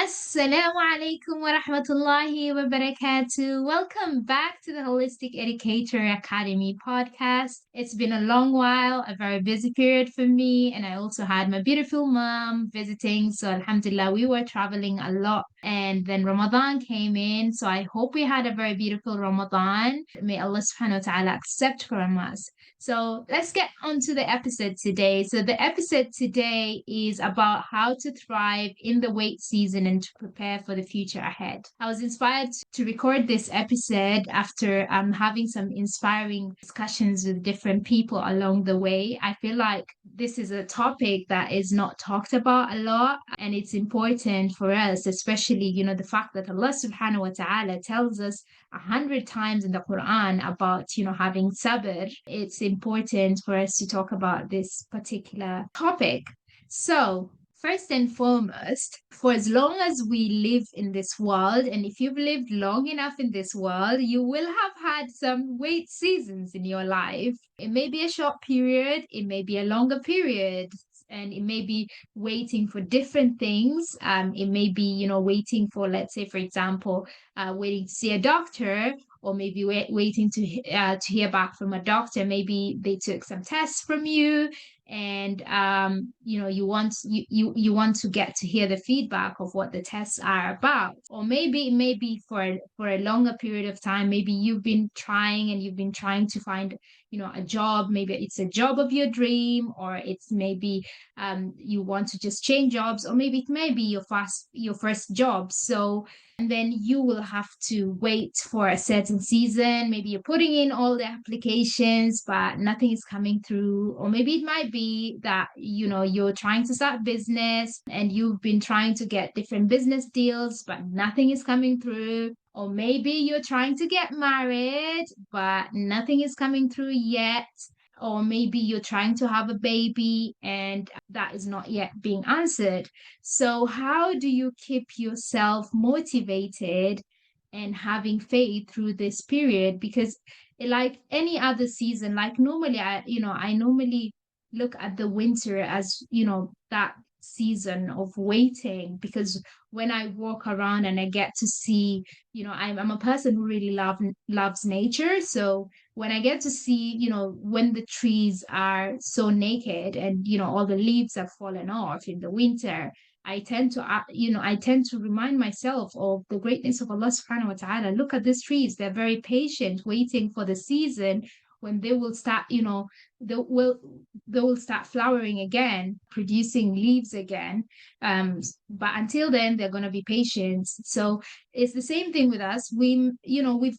Assalamu alaikum wa rahmatullahi wa barakatuh. Welcome back to the Holistic Educator Academy podcast. It's been a long while, a very busy period for me, and I also had my beautiful mom visiting. So, Alhamdulillah, we were traveling a lot. And then Ramadan came in. So, I hope we had a very beautiful Ramadan. May Allah subhanahu wa ta'ala accept from us. So let's get on to the episode today. So the episode today is about how to thrive in the wait season and to prepare for the future ahead. I was inspired to record this episode after having some inspiring discussions with different people along the way. I feel like this is a topic that is not talked about a lot, and it's important for us, especially, the fact that Allah subhanahu wa ta'ala tells us 100 times in the Quran about, having sabr. It's important for us to talk about this particular topic. So, first and foremost, for as long as we live in this world, and if you've lived long enough in this world, you will have had some wait seasons in your life. It may be a short period, it may be a longer period, and it may be waiting for different things. It may be, waiting for, let's say, for example, waiting to see a doctor, or maybe waiting to hear back from a doctor. Maybe they took some tests from you, and you want to get to hear the feedback of what the tests are about. Or maybe it may be for a longer period of time. Maybe you've been trying to find a job. Maybe it's a job of your dream, or it's maybe you want to just change jobs, or maybe it may be your first job. So, and then you will have to wait for a certain season. Maybe you're putting in all the applications, but nothing is coming through. Or maybe it might be that, you're trying to start business and you've been trying to get different business deals, but nothing is coming through. Or maybe you're trying to get married, but nothing is coming through yet. Or maybe you're trying to have a baby and that is not yet being answered. So, how do you keep yourself motivated and having faith through this period? Because, like any other season, like normally, I normally look at the winter as, that season of waiting, because when I walk around and I get to see, I'm a person who really loves nature. So when I get to see, when the trees are so naked and, all the leaves have fallen off in the winter, I tend to remind myself of the greatness of Allah subhanahu wa ta'ala. Look at these trees. They're very patient, waiting for the season when they will start, they will they will start flowering again, producing leaves again. But until then, they're going to be patient. So it's the same thing with us. We've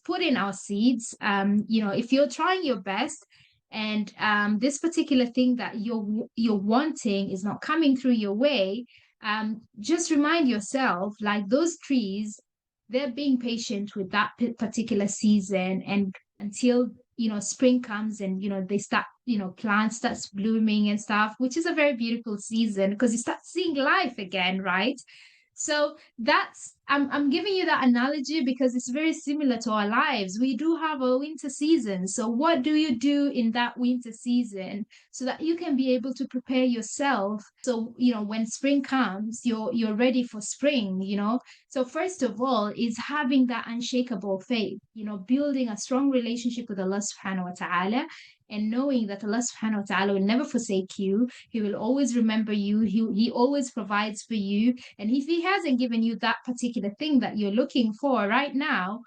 put in our seeds. If you're trying your best, and this particular thing that you're wanting is not coming through your way, just remind yourself, like those trees, they're being patient with that particular season, and until spring comes, and they start, plants starts blooming and stuff, which is a very beautiful season because you start seeing life again, right? So that's, I'm giving you that analogy because it's very similar to our lives. We do have a winter season. So what do you do in that winter season so that you can be able to prepare yourself? So, when spring comes, you're ready for spring. So first of all is having that unshakable faith, building a strong relationship with Allah subhanahu wa ta'ala, and knowing that Allah subhanahu wa ta'ala will never forsake you. He will always remember you. He always provides for you. And if he hasn't given you that particular thing that you're looking for right now,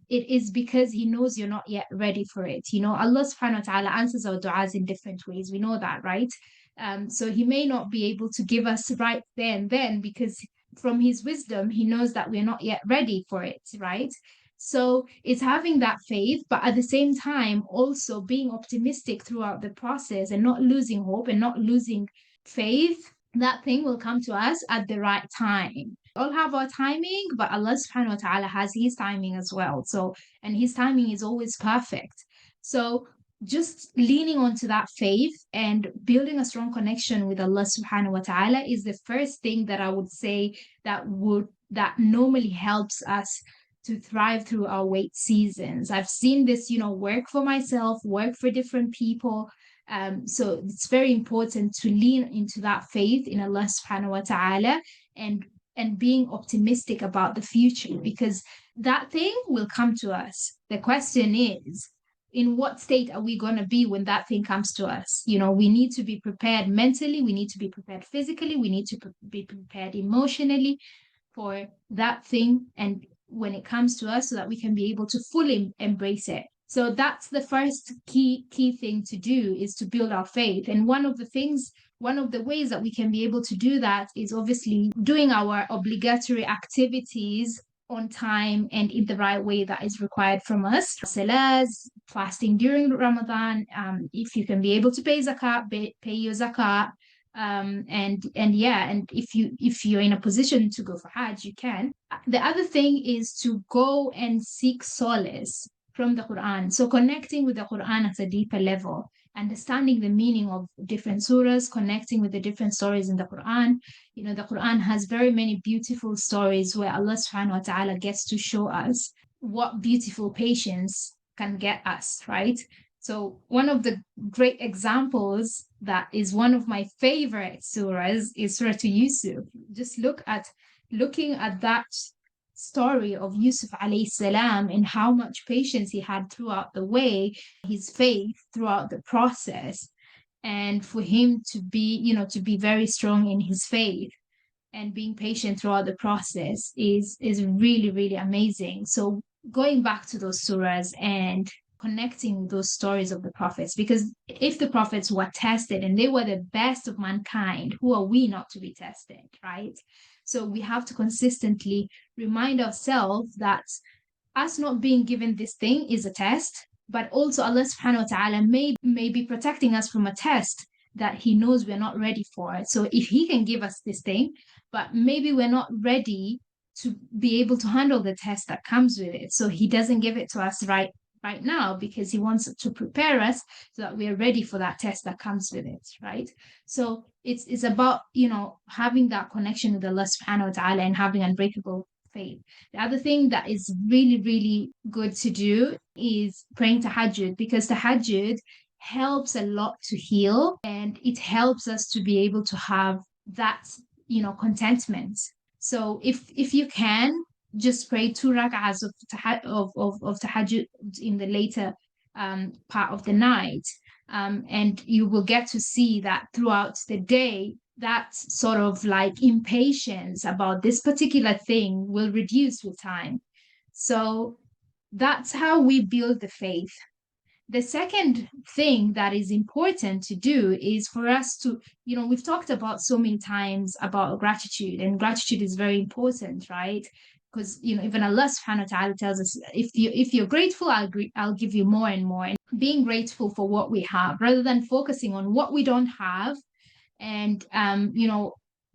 it is because he knows you're not yet ready for it. Allah subhanahu wa ta'ala answers our du'as in different ways. We know that, right? So he may not be able to give us right there and then, because from his wisdom, he knows that we're not yet ready for it, right? So it's having that faith, but at the same time, also being optimistic throughout the process and not losing hope and not losing faith. That thing will come to us at the right time. We all have our timing, but Allah subhanahu wa ta'ala has his timing as well. So, and his timing is always perfect. So just leaning onto that faith and building a strong connection with Allah subhanahu wa ta'ala is the first thing that I would say that normally helps us to thrive through our wait seasons. I've seen this, work for myself, work for different people. So it's very important to lean into that faith in Allah subhanahu wa ta'ala and and being optimistic about the future, because that thing will come to us. The question is, in what state are we going to be when that thing comes to us? We need to be prepared mentally, we need to be prepared physically, we need to be prepared emotionally for that thing, and when it comes to us, so that we can be able to fully embrace it. So that's the first key thing to do, is to build our faith. And one of the ways that we can be able to do that is obviously doing our obligatory activities on time and in the right way that is required from us. Salahs, fasting during Ramadan, if you can be able to pay zakat, pay your zakat. And if you're in a position to go for Hajj, you can. The other thing is to go and seek solace from the Quran. So connecting with the Quran at a deeper level, understanding the meaning of different surahs, connecting with the different stories in the Quran. The Quran has very many beautiful stories where Allah subhanahu wa ta'ala gets to show us what beautiful patience can get us, right? So one of the great examples that is one of my favorite surahs is Surah to Yusuf. Just looking at that story of Yusuf alayhi salam and how much patience he had throughout the way, his faith throughout the process, and for him to be very strong in his faith and being patient throughout the process is really, really amazing. So going back to those surahs and connecting those stories of the prophets, because if the prophets were tested and they were the best of mankind, who are we not to be tested, right? So we have to consistently remind ourselves that us not being given this thing is a test, but also Allah subhanahu wa ta'ala may be protecting us from a test that he knows we're not ready for. So if he can give us this thing, but maybe we're not ready to be able to handle the test that comes with it. So he doesn't give it to us right now, because he wants to prepare us so that we're ready for that test that comes with it, right? So it's about having that connection with Allah subhanahu wa ta'ala and having unbreakable faith. The other thing that is really, really good to do is praying tahajjud, because tahajjud helps a lot to heal, and it helps us to be able to have that contentment. So if you can just pray 2 rak'ahs of tahajjud in the later part of the night, and you will get to see that throughout the day, that sort of like impatience about this particular thing will reduce with time. So that's how we build the faith. The second thing that is important to do is for us to, we've talked about so many times about gratitude, and gratitude is very important, right? Because even Allah subhanahu wa ta'ala tells us, if you're grateful, I'll give you more and more. And being grateful for what we have rather than focusing on what we don't have, and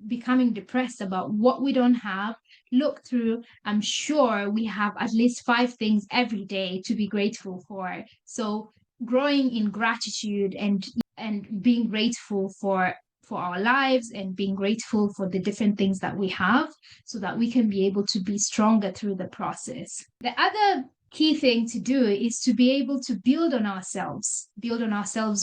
becoming depressed about what we don't have. Look through, I'm sure we have at least 5 things every day to be grateful for. So growing in gratitude and being grateful for our lives, and being grateful for the different things that we have, so that we can be able to be stronger through the process. The other key thing to do is to be able to build on ourselves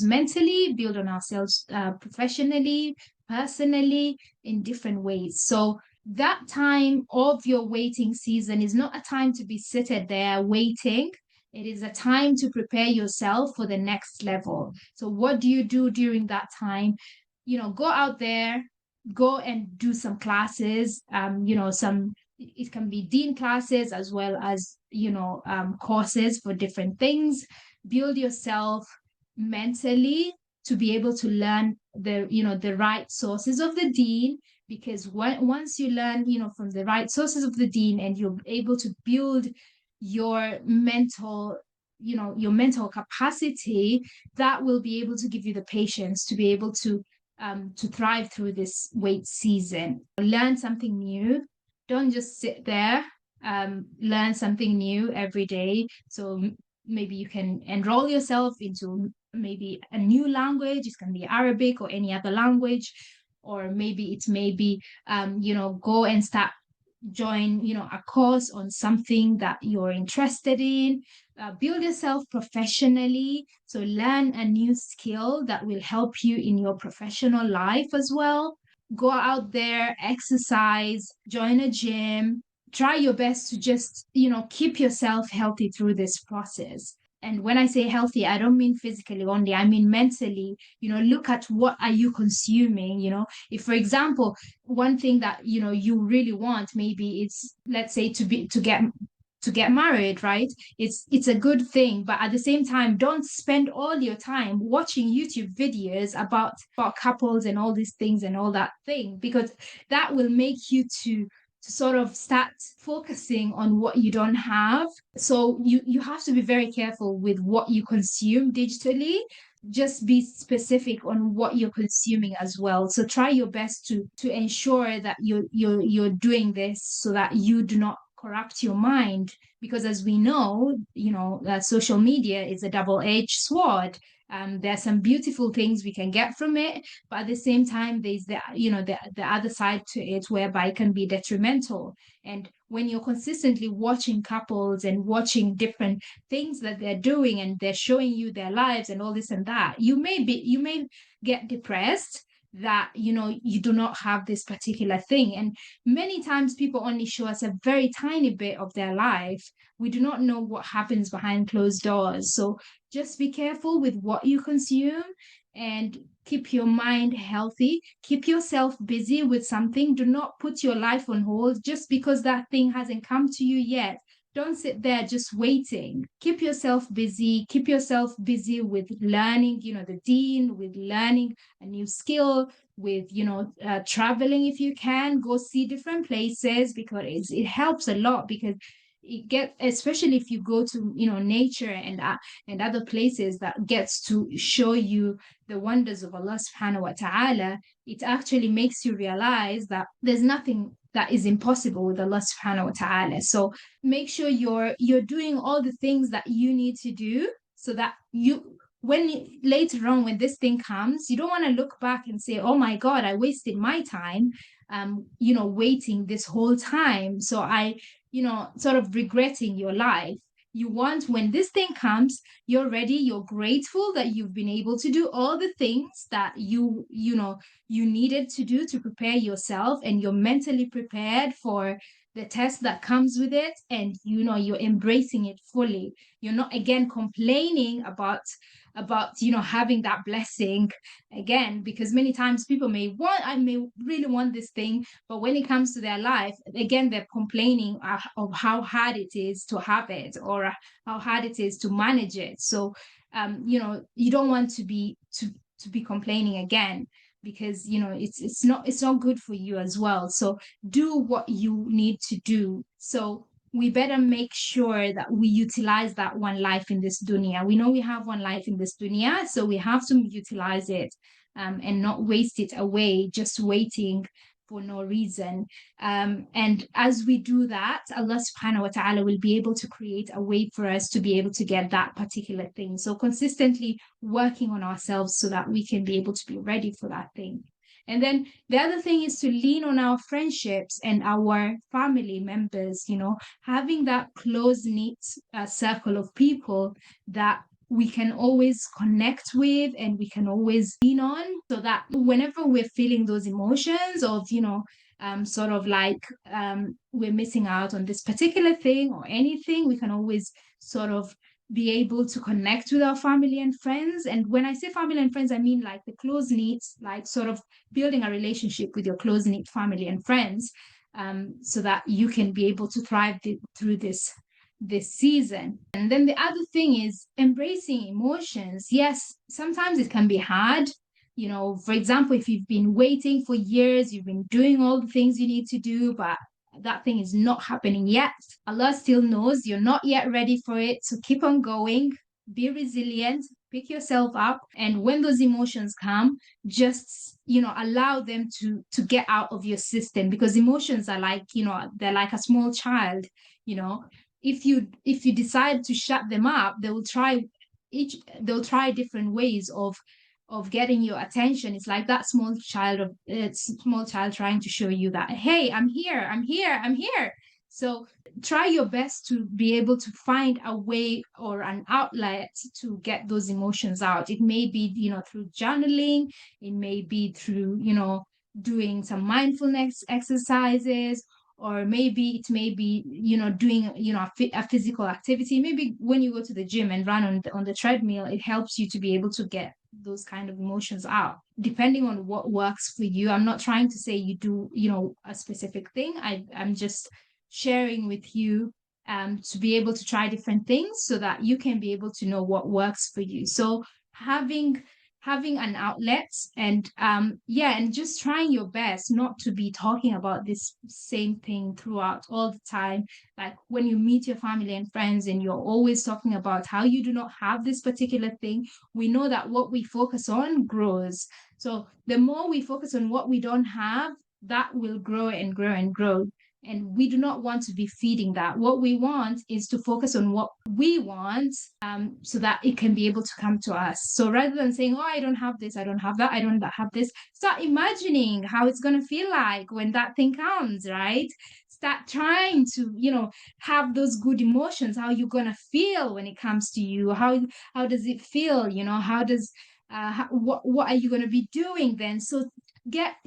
mentally, build on ourselves professionally, personally, in different ways. So that time of your waiting season is not a time to be seated there waiting. It is a time to prepare yourself for the next level. So what do you do during that time? Go out there, go and do some classes, it can be deen classes as well as courses for different things. Build yourself mentally to be able to learn the right sources of the deen, because once you learn from the right sources of the deen, and you're able to build your mental capacity, that will be able to give you the patience to be able to thrive through this wait season. Learn something new. Don't just sit there. Learn something new every day. So maybe you can enroll yourself into maybe a new language. It can be Arabic or any other language, or maybe go and join a course on something that you're interested in. Build yourself professionally, so learn a new skill that will help you in your professional life as well. go out there, exercise, join a gym, try your best to just, keep yourself healthy through this process. And when I say healthy, I don't mean physically only, I mean mentally. Look at what are you consuming. If, for example, one thing that you really want, maybe it's, let's say, to get married, right? It's a good thing, but at the same time, don't spend all your time watching YouTube videos about couples and all these things and all that thing, because that will make you to sort of start focusing on what you don't have. So you have to be very careful with what you consume digitally. Just be specific on what you're consuming as well. So try your best to ensure that you're doing this so that you do not corrupt your mind, because as we know, social media is a double-edged sword. There's some beautiful things we can get from it, but at the same time, there's the other side to it, whereby it can be detrimental. And when you're consistently watching couples and watching different things that they're doing, and they're showing you their lives and all this and that, you may get depressed that you do not have this particular thing. And many times people only show us a very tiny bit of their life. We do not know what happens behind closed doors. So just be careful with what you consume, and keep your mind healthy. Keep yourself busy with something. Do not put your life on hold just because that thing hasn't come to you yet. Don't sit there just waiting. Keep yourself busy. Keep yourself busy with learning, the deen, with learning a new skill, with, traveling if you can. Go see different places, because it helps a lot. Because especially if you go to, nature and other places that gets to show you the wonders of Allah subhanahu wa ta'ala, it actually makes you realize that there's nothing that is impossible with Allah subhanahu wa ta'ala. So make sure you're doing all the things that you need to do, so that later on, when this thing comes, you don't want to look back and say, oh my God, I wasted my time waiting this whole time. So I sort of regretting your life. You want, when this thing comes, you're ready, you're grateful that you've been able to do all the things that you needed to do to prepare yourself, and you're mentally prepared for the test that comes with it, and you're embracing it fully. You're not again complaining about having that blessing again, because many times people I may really want this thing, but when it comes to their life, again, they're complaining of how hard it is to have it, or how hard it is to manage it. So you don't want to be complaining again, because it's not good for you as well. So do what you need to do. So we better make sure that we utilize that one life in this dunya. We know we have one life in this dunya, so we have to utilize it, and not waste it away just waiting for no reason. And as we do that, Allah subhanahu wa ta'ala will be able to create a way for us to be able to get that particular thing. So consistently working on ourselves so that we can be able to be ready for that thing. And then the other thing is to lean on our friendships and our family members, having that close-knit circle of people that we can always connect with and we can always lean on, so that whenever we're feeling those emotions of, sort of like we're missing out on this particular thing or anything, we can always sort of be able to connect with our family and friends. And when I say family and friends, I mean like the close knit, like sort of building a relationship with your close knit family and friends, so that you can be able to thrive through this season. And then the other thing is embracing emotions. Yes, sometimes it can be hard. For example, if you've been waiting for years, you've been doing all the things you need to do, but that thing is not happening yet. Allah still knows you're not yet ready for it. So keep on going, be resilient, pick yourself up. And when those emotions come, just, allow them to get out of your system, because emotions are like, they're like a small child. If you decide to shut them up, they'll try different ways of getting your attention. It's like that small child trying to show you that, hey, I'm here, I'm here, I'm here. So try your best to be able to find a way or an outlet to get those emotions out. It may be, through journaling, it may be through, doing some mindfulness exercises, or maybe it may be, doing, a physical activity. Maybe when you go to the gym and run on the treadmill, it helps you to be able to get those kind of emotions out, depending on what works for you. I'm not trying to say you do, a specific thing. I'm just sharing with you, to be able to try different things so that you can be able to know what works for you. So having an outlet, and yeah, and just trying your best not to be talking about this same thing throughout all the time. Like when you meet your family and friends and you're always talking about how you do not have this particular thing, we know that what we focus on grows. So the more we focus on what we don't have, that will grow and grow and grow. And we do not want to be feeding that. What we want is to focus on what we want, so that it can be able to come to us. So rather than saying, oh, I don't have this, I don't have that, I don't have this, start imagining how it's going to feel like when that thing comes, right? Start trying to, have those good emotions, how you're going to feel when it comes to you. How does it feel? How does, what are you going to be doing then? So get,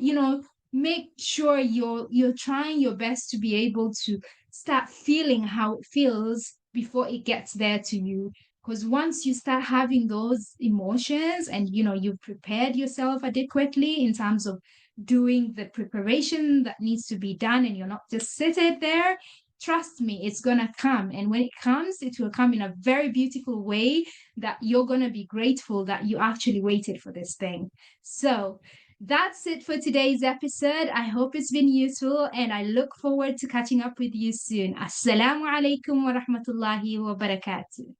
make sure you're trying your best to be able to start feeling how it feels before it gets there to you. Because once you start having those emotions, and you've prepared yourself adequately in terms of doing the preparation that needs to be done, and you're not just sitting there, trust me, it's gonna come. And when it comes, it will come in a very beautiful way that you're gonna be grateful that you actually waited for this thing. So that's it for today's episode. I hope it's been useful, and I look forward to catching up with you soon. Assalamu alaikum wa rahmatullahi wa barakatuh.